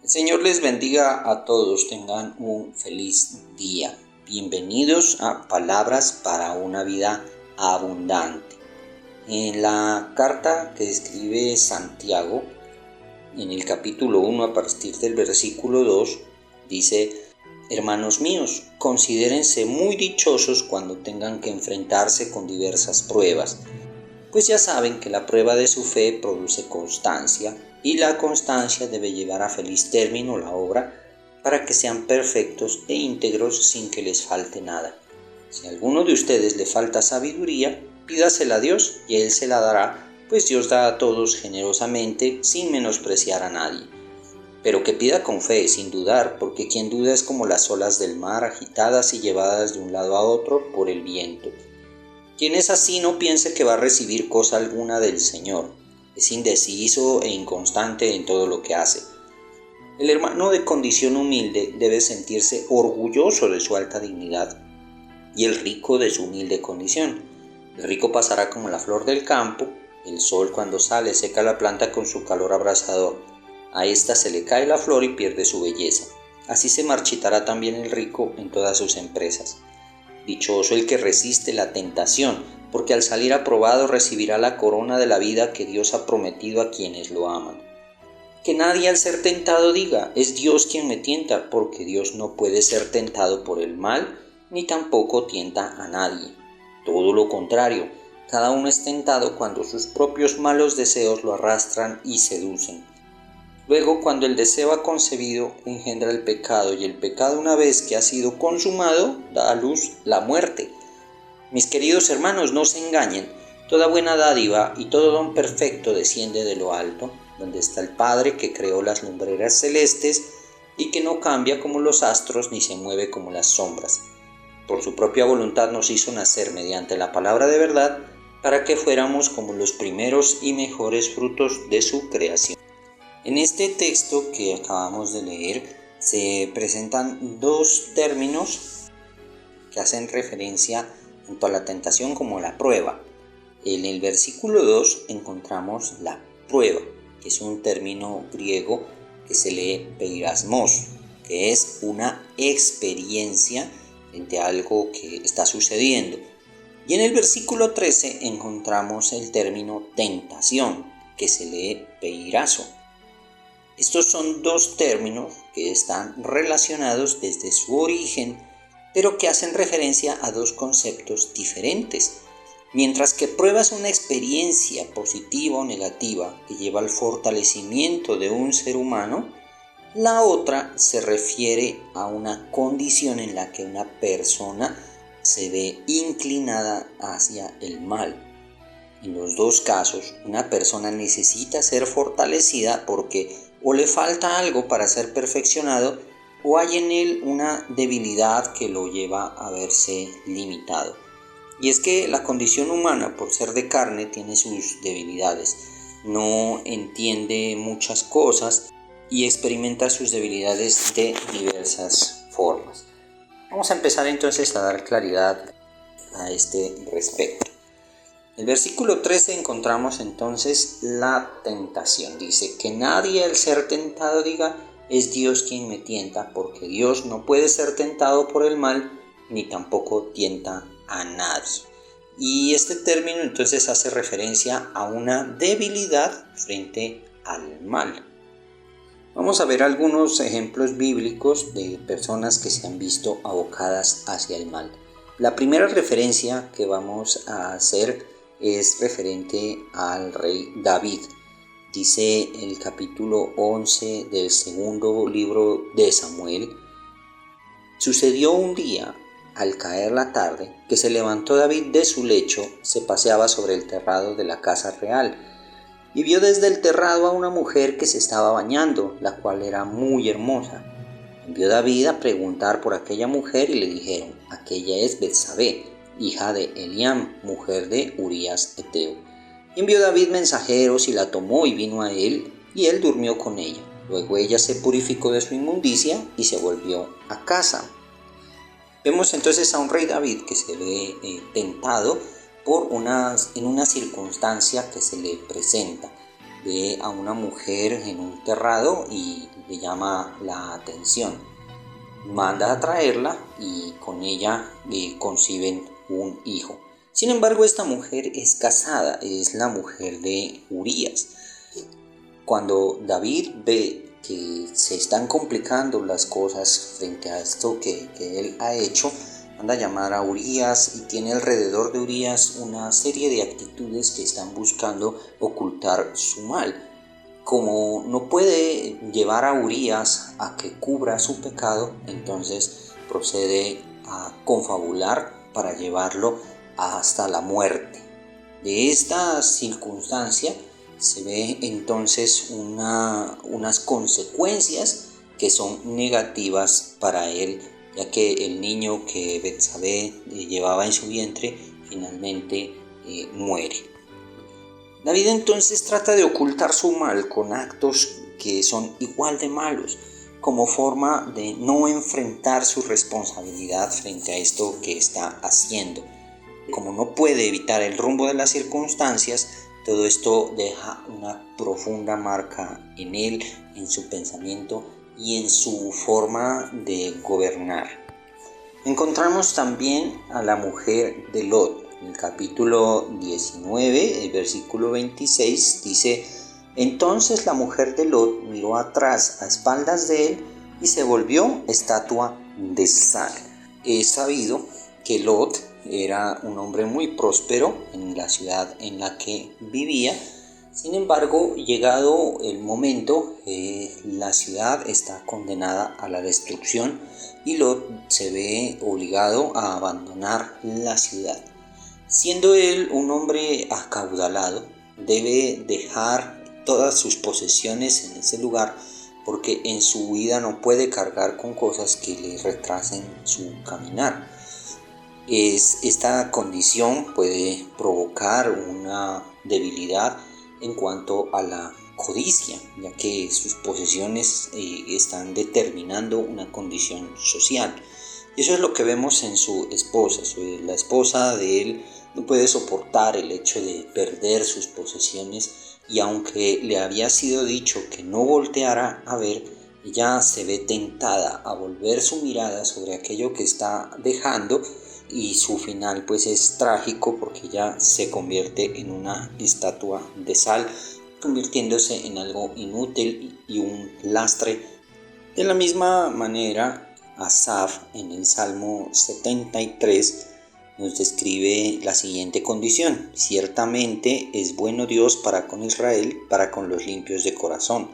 El Señor les bendiga a todos, tengan un feliz día. Bienvenidos a Palabras para una vida abundante. En la carta que escribe Santiago, en el capítulo 1 a partir del versículo 2, dice: Hermanos míos, considérense muy dichosos cuando tengan que enfrentarse con diversas pruebas, pues ya saben que la prueba de su fe produce constancia, y la constancia debe llevar a feliz término la obra, para que sean perfectos e íntegros sin que les falte nada. Si a alguno de ustedes le falta sabiduría, pídasela a Dios y Él se la dará, pues Dios da a todos generosamente, sin menospreciar a nadie. Pero que pida con fe, sin dudar, porque quien duda es como las olas del mar, agitadas y llevadas de un lado a otro por el viento. Quien es así no piense que va a recibir cosa alguna del Señor. Es indeciso e inconstante en todo lo que hace. El hermano de condición humilde debe sentirse orgulloso de su alta dignidad, y el rico de su humilde condición. El rico pasará como la flor del campo, el sol cuando sale seca la planta con su calor abrasador. A ésta se le cae la flor y pierde su belleza. Así se marchitará también el rico en todas sus empresas. Dichoso el que resiste la tentación, porque al salir aprobado recibirá la corona de la vida que Dios ha prometido a quienes lo aman. Que nadie al ser tentado diga: es Dios quien me tienta, porque Dios no puede ser tentado por el mal, ni tampoco tienta a nadie. Todo lo contrario, cada uno es tentado cuando sus propios malos deseos lo arrastran y seducen. Luego, cuando el deseo ha concebido, engendra el pecado, y el pecado, una vez que ha sido consumado, da a luz la muerte. Mis queridos hermanos, no se engañen. Toda buena dádiva y todo don perfecto desciende de lo alto, donde está el Padre que creó las lumbreras celestes y que no cambia como los astros ni se mueve como las sombras. Por su propia voluntad nos hizo nacer mediante la palabra de verdad, para que fuéramos como los primeros y mejores frutos de su creación. En este texto que acabamos de leer se presentan dos términos que hacen referencia tanto a la tentación como a la prueba. En el versículo 2 encontramos la prueba, que es un término griego que se lee peirasmos, que es una experiencia frente a algo que está sucediendo. Y en el versículo 13 encontramos el término tentación, que se lee peirazo. Estos son dos términos que están relacionados desde su origen, pero que hacen referencia a dos conceptos diferentes. Mientras que prueba es una experiencia positiva o negativa que lleva al fortalecimiento de un ser humano, la otra se refiere a una condición en la que una persona se ve inclinada hacia el mal. En los dos casos, una persona necesita ser fortalecida porque o le falta algo para ser perfeccionado, o hay en él una debilidad que lo lleva a verse limitado. Y es que la condición humana, por ser de carne, tiene sus debilidades. No entiende muchas cosas y experimenta sus debilidades de diversas formas. Vamos a empezar entonces a dar claridad a este respecto. En el versículo 13 encontramos entonces la tentación. Dice: que nadie al ser tentado diga: es Dios quien me tienta, porque Dios no puede ser tentado por el mal, ni tampoco tienta a nadie. Y este término entonces hace referencia a una debilidad frente al mal. Vamos a ver algunos ejemplos bíblicos de personas que se han visto abocadas hacia el mal. La primera referencia que vamos a hacer es referente al rey David. Dice el capítulo 11 del segundo libro de Samuel: sucedió un día, al caer la tarde, que se levantó David de su lecho, se paseaba sobre el terrado de la casa real, y vio desde el terrado a una mujer que se estaba bañando, la cual era muy hermosa. Envió David a preguntar por aquella mujer y le dijeron: aquella es Betsabé, hija de Eliam, mujer de Urías Eteo. Y envió David mensajeros y la tomó y vino a él, y él durmió con ella. Luego ella se purificó de su inmundicia y se volvió a casa. Vemos entonces a un rey David que se ve tentado en una circunstancia que se le presenta. ve a una mujer en un terrado y le llama la atención. Manda a traerla y con ella conciben un hijo. Sin embargo, esta mujer es casada, es la mujer de Urías. Cuando David ve que se están complicando las cosas frente a esto que él ha hecho, manda a llamar a Urías y tiene alrededor de Urías una serie de actitudes que están buscando ocultar su mal. Como no puede llevar a Urías a que cubra su pecado, entonces procede a confabular para llevarlo hasta la muerte. De esta circunstancia se ve entonces unas consecuencias que son negativas para él, ya que el niño que Betsabé llevaba en su vientre finalmente muere. David entonces trata de ocultar su mal con actos que son igual de malos, como forma de no enfrentar su responsabilidad frente a esto que está haciendo. Como no puede evitar el rumbo de las circunstancias, todo esto deja una profunda marca en él, en su pensamiento y en su forma de gobernar. Encontramos también a la mujer de Lot. En el capítulo 19, el versículo 26 dice: entonces la mujer de Lot miró atrás a espaldas de él y se volvió estatua de sal. Es sabido que Lot era un hombre muy próspero en la ciudad en la que vivía. Sin embargo, llegado el momento, la ciudad está condenada a la destrucción y Lot se ve obligado a abandonar la ciudad. Siendo él un hombre acaudalado, debe dejar todas sus posesiones en ese lugar porque en su huida no puede cargar con cosas que le retrasen su caminar. Esta condición puede provocar una debilidad en cuanto a la codicia, ya que sus posesiones están determinando una condición social. Y eso es lo que vemos en su esposa. La esposa de él no puede soportar el hecho de perder sus posesiones, y aunque le había sido dicho que no volteara a ver, ella se ve tentada a volver su mirada sobre aquello que está dejando, y su final pues es trágico porque ella se convierte en una estatua de sal, convirtiéndose en algo inútil y un lastre. De la misma manera, Asaf en el Salmo 73 nos describe la siguiente condición: ciertamente es bueno Dios para con Israel, para con los limpios de corazón.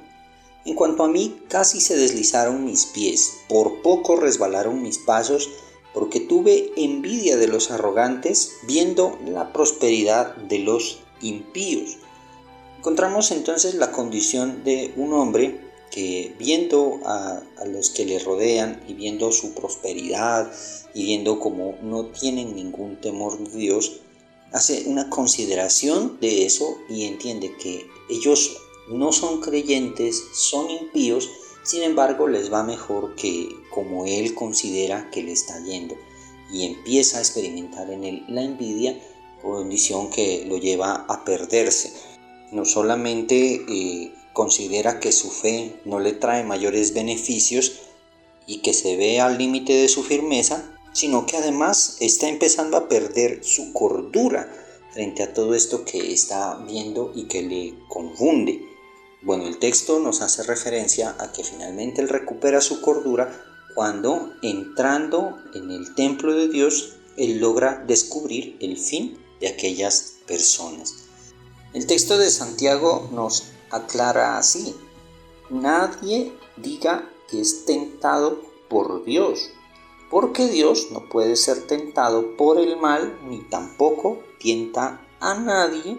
En cuanto a mí, casi se deslizaron mis pies, por poco resbalaron mis pasos, porque tuve envidia de los arrogantes, viendo la prosperidad de los impíos. Encontramos entonces la condición de un hombre que, viendo a los que le rodean y viendo su prosperidad y viendo cómo no tienen ningún temor de Dios, hace una consideración de eso y entiende que ellos no son creyentes, son impíos. Sin embargo, les va mejor que como él considera que le está yendo, y empieza a experimentar en él la envidia, condición que lo lleva a perderse. No solamente considera que su fe no le trae mayores beneficios y que se ve al límite de su firmeza, sino que además está empezando a perder su cordura frente a todo esto que está viendo y que le confunde. Bueno, el texto nos hace referencia a que finalmente él recupera su cordura cuando, entrando en el templo de Dios, él logra descubrir el fin de aquellas personas. El texto de Santiago nos aclara así: nadie diga que es tentado por Dios, porque Dios no puede ser tentado por el mal, ni tampoco tienta a nadie.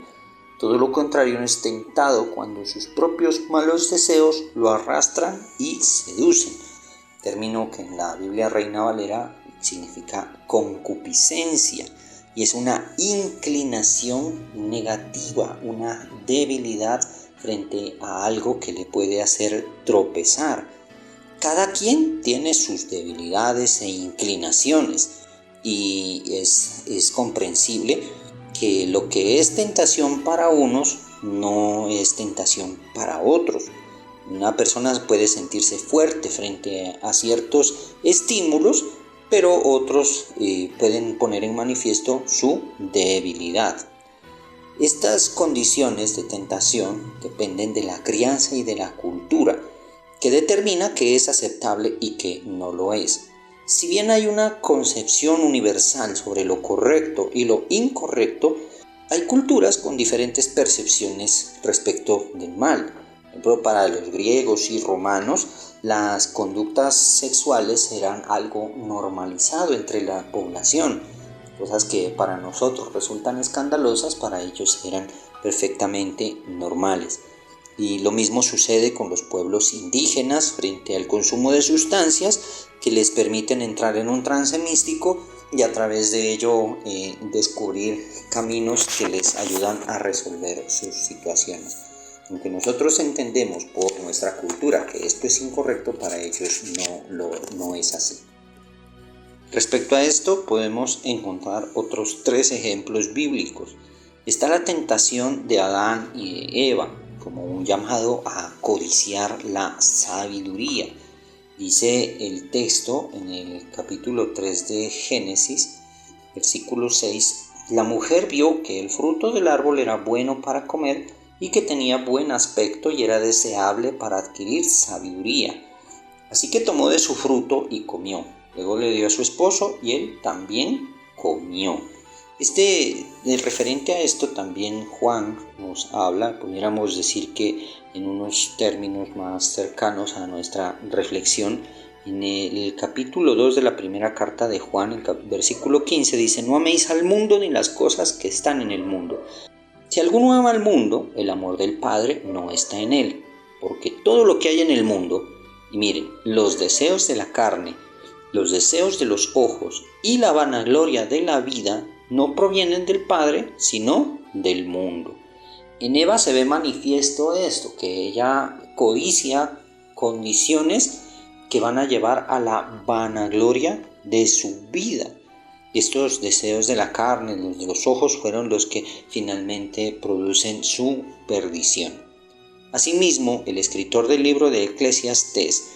Todo lo contrario, es tentado cuando sus propios malos deseos lo arrastran y seducen. Término que en la Biblia Reina Valera significa concupiscencia, y es una inclinación negativa, una debilidad frente a algo que le puede hacer tropezar. Cada quien tiene sus debilidades e inclinaciones, y es comprensible que lo que es tentación para unos no es tentación para otros. Una persona puede sentirse fuerte frente a ciertos estímulos, pero otros pueden poner en manifiesto su debilidad. Estas condiciones de tentación dependen de la crianza y de la cultura, que determina qué es aceptable y qué no lo es. Si bien hay una concepción universal sobre lo correcto y lo incorrecto, hay culturas con diferentes percepciones respecto del mal. Por ejemplo, para los griegos y romanos, las conductas sexuales eran algo normalizado entre la población. Cosas que para nosotros resultan escandalosas, para ellos eran perfectamente normales. Y lo mismo sucede con los pueblos indígenas frente al consumo de sustancias que les permiten entrar en un trance místico y a través de ello descubrir caminos que les ayudan a resolver sus situaciones. Aunque nosotros entendemos por nuestra cultura que esto es incorrecto, para ellos no es así. Respecto a esto, podemos encontrar otros 3 ejemplos bíblicos. Está la tentación de Adán y de Eva, como un llamado a codiciar la sabiduría. Dice el texto en el capítulo 3 de Génesis, versículo 6, la mujer vio que el fruto del árbol era bueno para comer y que tenía buen aspecto y era deseable para adquirir sabiduría. Así que tomó de su fruto y comió. Luego le dio a su esposo y él también comió. Referente a esto también Juan nos habla, pudiéramos decir que en unos términos más cercanos a nuestra reflexión, en el capítulo 2 de la primera carta de Juan, en el versículo 15 dice, no améis al mundo ni las cosas que están en el mundo. Si alguno ama al mundo, el amor del Padre no está en él, porque todo lo que hay en el mundo, y miren, los deseos de la carne, los deseos de los ojos y la vanagloria de la vida no provienen del Padre, sino del mundo. En Eva se ve manifiesto esto, que ella codicia condiciones que van a llevar a la vanagloria de su vida. Estos deseos de la carne, los de los ojos, fueron los que finalmente producen su perdición. Asimismo, el escritor del libro de Eclesiastés,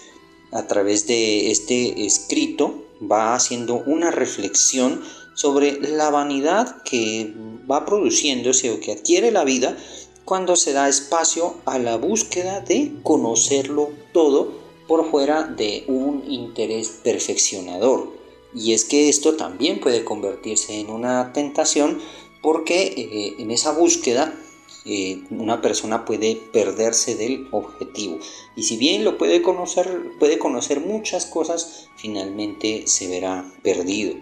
a través de este escrito, va haciendo una reflexión sobre la vanidad que va produciéndose o que adquiere la vida cuando se da espacio a la búsqueda de conocerlo todo por fuera de un interés perfeccionador. Y es que esto también puede convertirse en una tentación porque en esa búsqueda una persona puede perderse del objetivo. Y si bien lo puede conocer muchas cosas, finalmente se verá perdido.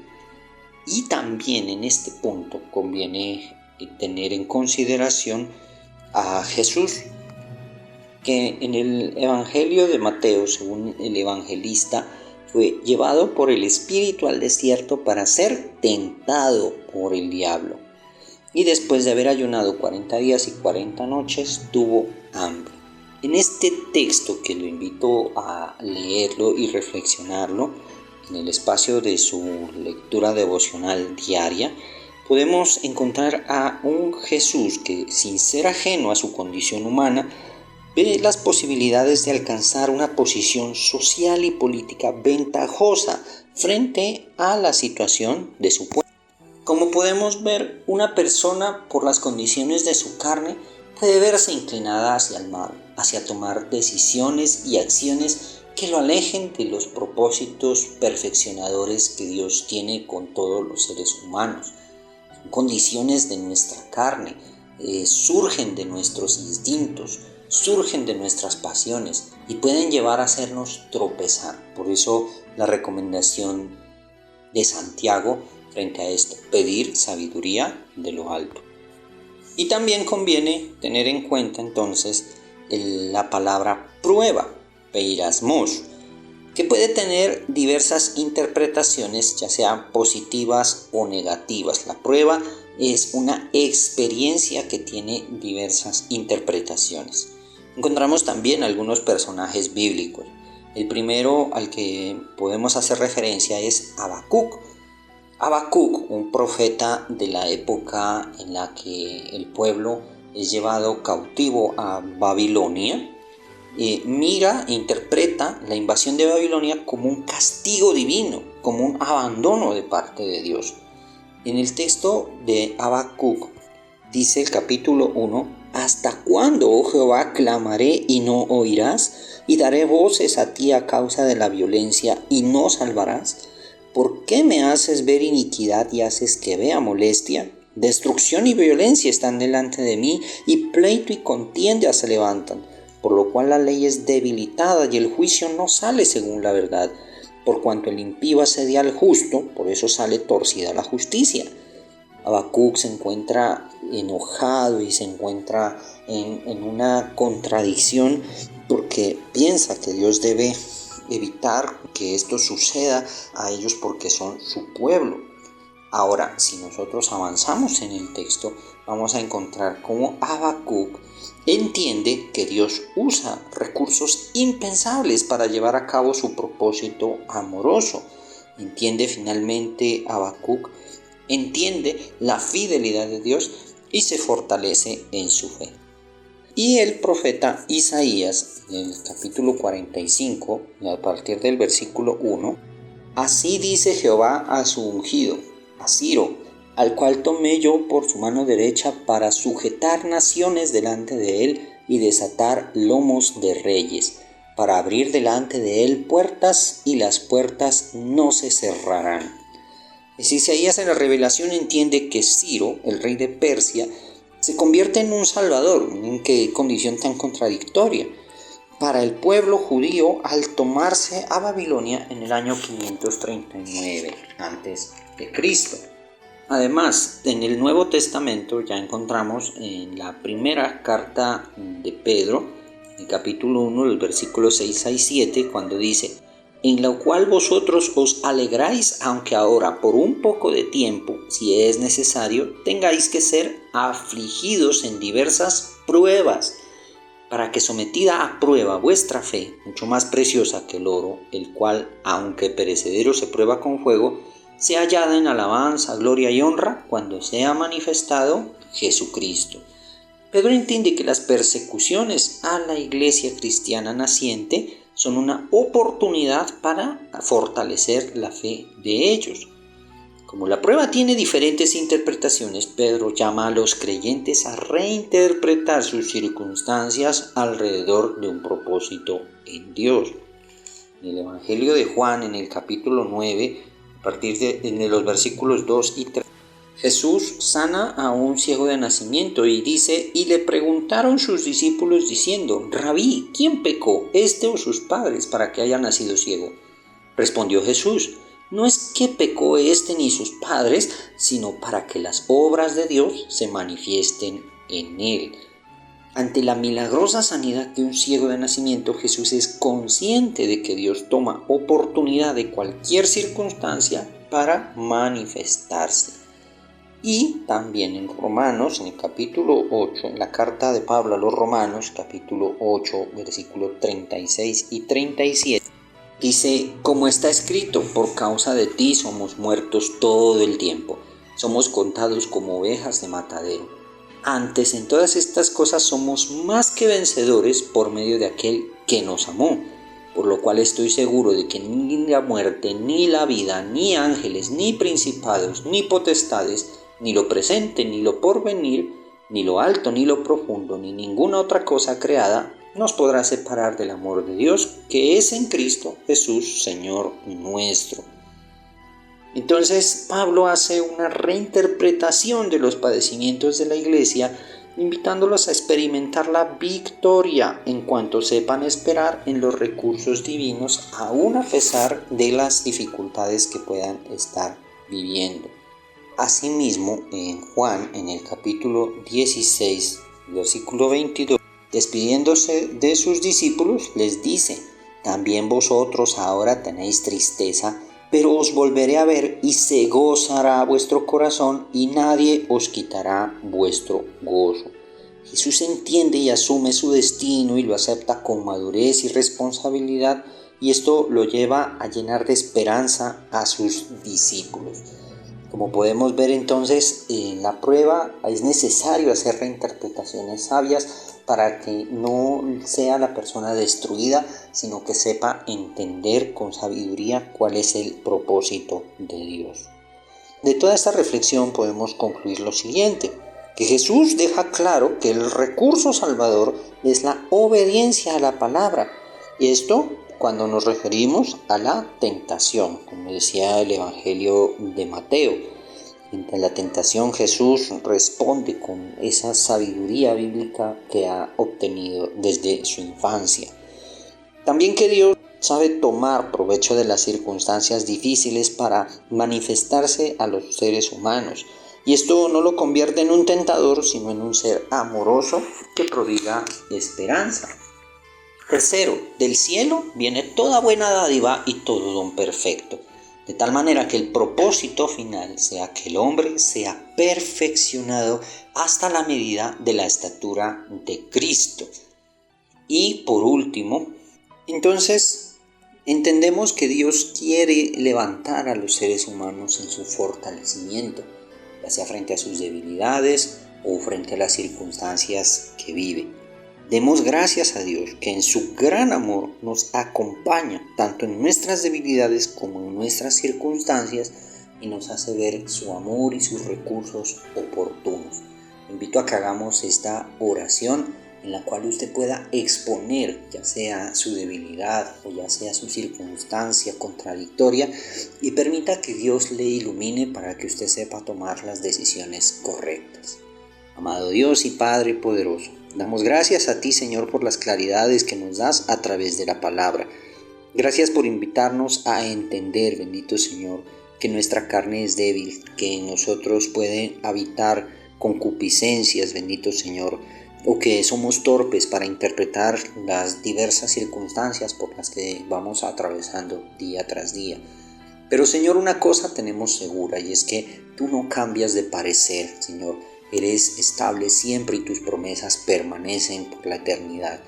Y también en este punto conviene tener en consideración a Jesús, que en el Evangelio de Mateo, según el evangelista, fue llevado por el Espíritu al desierto para ser tentado por el diablo. Y después de haber ayunado 40 días y 40 noches, tuvo hambre. En este texto, que lo invito a leerlo y reflexionarlo en el espacio de su lectura devocional diaria, podemos encontrar a un Jesús que, sin ser ajeno a su condición humana, ve las posibilidades de alcanzar una posición social y política ventajosa frente a la situación de su pueblo. Como podemos ver, una persona, por las condiciones de su carne, puede verse inclinada hacia el mal, hacia tomar decisiones y acciones que lo alejen de los propósitos perfeccionadores que Dios tiene con todos los seres humanos. Son condiciones de nuestra carne, surgen de nuestros instintos, surgen de nuestras pasiones y pueden llevar a hacernos tropezar. Por eso la recomendación de Santiago frente a esto, pedir sabiduría de lo alto. Y también conviene tener en cuenta entonces la palabra prueba, peirasmos, que puede tener diversas interpretaciones, ya sean positivas o negativas. La prueba es una experiencia que tiene diversas interpretaciones. Encontramos también algunos personajes bíblicos. El primero al que podemos hacer referencia es Habacuc. Habacuc, un profeta de la época en la que el pueblo es llevado cautivo a Babilonia, mira e interpreta la invasión de Babilonia como un castigo divino, como un abandono de parte de Dios. En el texto de Habacuc dice el capítulo 1: ¿Hasta cuándo, oh Jehová, clamaré y no oirás? Y daré voces a ti a causa de la violencia y no salvarás. ¿Por qué me haces ver iniquidad y haces que vea molestia? Destrucción y violencia están delante de mí, y pleito y contienda se levantan, por lo cual la ley es debilitada y el juicio no sale según la verdad. Por cuanto el impío asedia al justo, por eso sale torcida la justicia. Habacuc se encuentra enojado y se encuentra en una contradicción porque piensa que Dios debe evitar que esto suceda a ellos porque son su pueblo. Ahora, si nosotros avanzamos en el texto, vamos a encontrar cómo Habacuc entiende que Dios usa recursos impensables para llevar a cabo su propósito amoroso. Entiende finalmente Habacuc, entiende la fidelidad de Dios y se fortalece en su fe. Y el profeta Isaías, en el capítulo 45, a partir del versículo 1, así dice Jehová a su ungido, a Ciro, al cual tomé yo por su mano derecha para sujetar naciones delante de él y desatar lomos de reyes, para abrir delante de él puertas y las puertas no se cerrarán. Isaías en la revelación entiende que Ciro, el rey de Persia, se convierte en un salvador. ¿En qué condición tan contradictoria? Para el pueblo judío al tomarse a Babilonia en el año 539 a.C. Además, en el Nuevo Testamento ya encontramos en la primera carta de Pedro, en el capítulo 1, los versículos 6 y 7, cuando dice: en la cual vosotros os alegráis, aunque ahora por un poco de tiempo, si es necesario, tengáis que ser afligidos en diversas pruebas, para que sometida a prueba vuestra fe, mucho más preciosa que el oro, el cual, aunque perecedero se prueba con fuego, sea hallada en alabanza, gloria y honra cuando sea manifestado Jesucristo. Pedro entiende que las persecuciones a la iglesia cristiana naciente son una oportunidad para fortalecer la fe de ellos. Como la prueba tiene diferentes interpretaciones, Pedro llama a los creyentes a reinterpretar sus circunstancias alrededor de un propósito en Dios. En el Evangelio de Juan, en el capítulo 9, a partir de los versículos 2 y 3, Jesús sana a un ciego de nacimiento y dice: y le preguntaron sus discípulos diciendo: Rabí, ¿quién pecó, este o sus padres, para que haya nacido ciego? Respondió Jesús: no es que pecó este ni sus padres, sino para que las obras de Dios se manifiesten en él. Ante la milagrosa sanidad de un ciego de nacimiento, Jesús es consciente de que Dios toma oportunidad de cualquier circunstancia para manifestarse. Y también en Romanos, en el capítulo 8, en la carta de Pablo a los Romanos, capítulo 8, versículos 36 y 37, dice: como está escrito, por causa de ti somos muertos todo el tiempo, somos contados como ovejas de matadero. Antes, en todas estas cosas somos más que vencedores por medio de aquel que nos amó. Por lo cual estoy seguro de que ni la muerte, ni la vida, ni ángeles, ni principados, ni potestades, ni lo presente, ni lo porvenir, ni lo alto, ni lo profundo, ni ninguna otra cosa creada nos podrá separar del amor de Dios que es en Cristo Jesús, Señor nuestro. Entonces Pablo hace una reinterpretación de los padecimientos de la iglesia, invitándolos a experimentar la victoria en cuanto sepan esperar en los recursos divinos, aún a pesar de las dificultades que puedan estar viviendo. Asimismo, en Juan, en el capítulo 16, versículo 22, despidiéndose de sus discípulos, les dice: también vosotros ahora tenéis tristeza, pero os volveré a ver y se gozará vuestro corazón y nadie os quitará vuestro gozo. Jesús entiende y asume su destino y lo acepta con madurez y responsabilidad, y esto lo lleva a llenar de esperanza a sus discípulos. Como podemos ver entonces, en la prueba es necesario hacer reinterpretaciones sabias para que no sea la persona destruida, sino que sepa entender con sabiduría cuál es el propósito de Dios. De toda esta reflexión podemos concluir lo siguiente, que Jesús deja claro que el recurso salvador es la obediencia a la palabra. Y esto cuando nos referimos a la tentación, como decía el Evangelio de Mateo. Ante la tentación Jesús responde con esa sabiduría bíblica que ha obtenido desde su infancia. También que Dios sabe tomar provecho de las circunstancias difíciles para manifestarse a los seres humanos. Y esto no lo convierte en un tentador, sino en un ser amoroso que prodiga esperanza. Tercero, del cielo viene toda buena dádiva y todo don perfecto, de tal manera que el propósito final sea que el hombre sea perfeccionado hasta la medida de la estatura de Cristo. Y por último, entonces entendemos que Dios quiere levantar a los seres humanos en su fortalecimiento, ya sea frente a sus debilidades o frente a las circunstancias que vive. Demos gracias a Dios que en su gran amor nos acompaña tanto en nuestras debilidades como en nuestras circunstancias y nos hace ver su amor y sus recursos oportunos. Te invito a que hagamos esta oración en la cual usted pueda exponer ya sea su debilidad o ya sea su circunstancia contradictoria y permita que Dios le ilumine para que usted sepa tomar las decisiones correctas. Amado Dios y Padre poderoso, damos gracias a ti, Señor, por las claridades que nos das a través de la palabra. Gracias por invitarnos a entender, bendito Señor, que nuestra carne es débil, que en nosotros pueden habitar concupiscencias, bendito Señor, o que somos torpes para interpretar las diversas circunstancias por las que vamos atravesando día tras día. Pero, Señor, una cosa tenemos segura y es que tú no cambias de parecer, Señor. Eres estable siempre y tus promesas permanecen por la eternidad.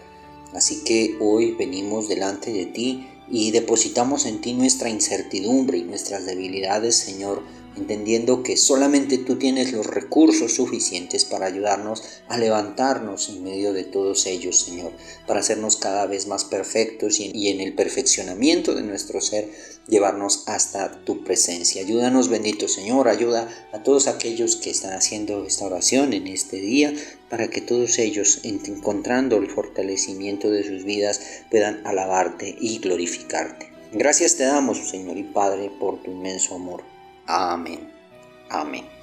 Así que hoy venimos delante de ti y depositamos en ti nuestra incertidumbre y nuestras debilidades, Señor, entendiendo que solamente tú tienes los recursos suficientes para ayudarnos a levantarnos en medio de todos ellos, Señor, para hacernos cada vez más perfectos y en el perfeccionamiento de nuestro ser, llevarnos hasta tu presencia. Ayúdanos, bendito Señor, ayuda a todos aquellos que están haciendo esta oración en este día, para que todos ellos, encontrando el fortalecimiento de sus vidas, puedan alabarte y glorificarte. Gracias te damos, Señor y Padre, por tu inmenso amor. Amén. Amén.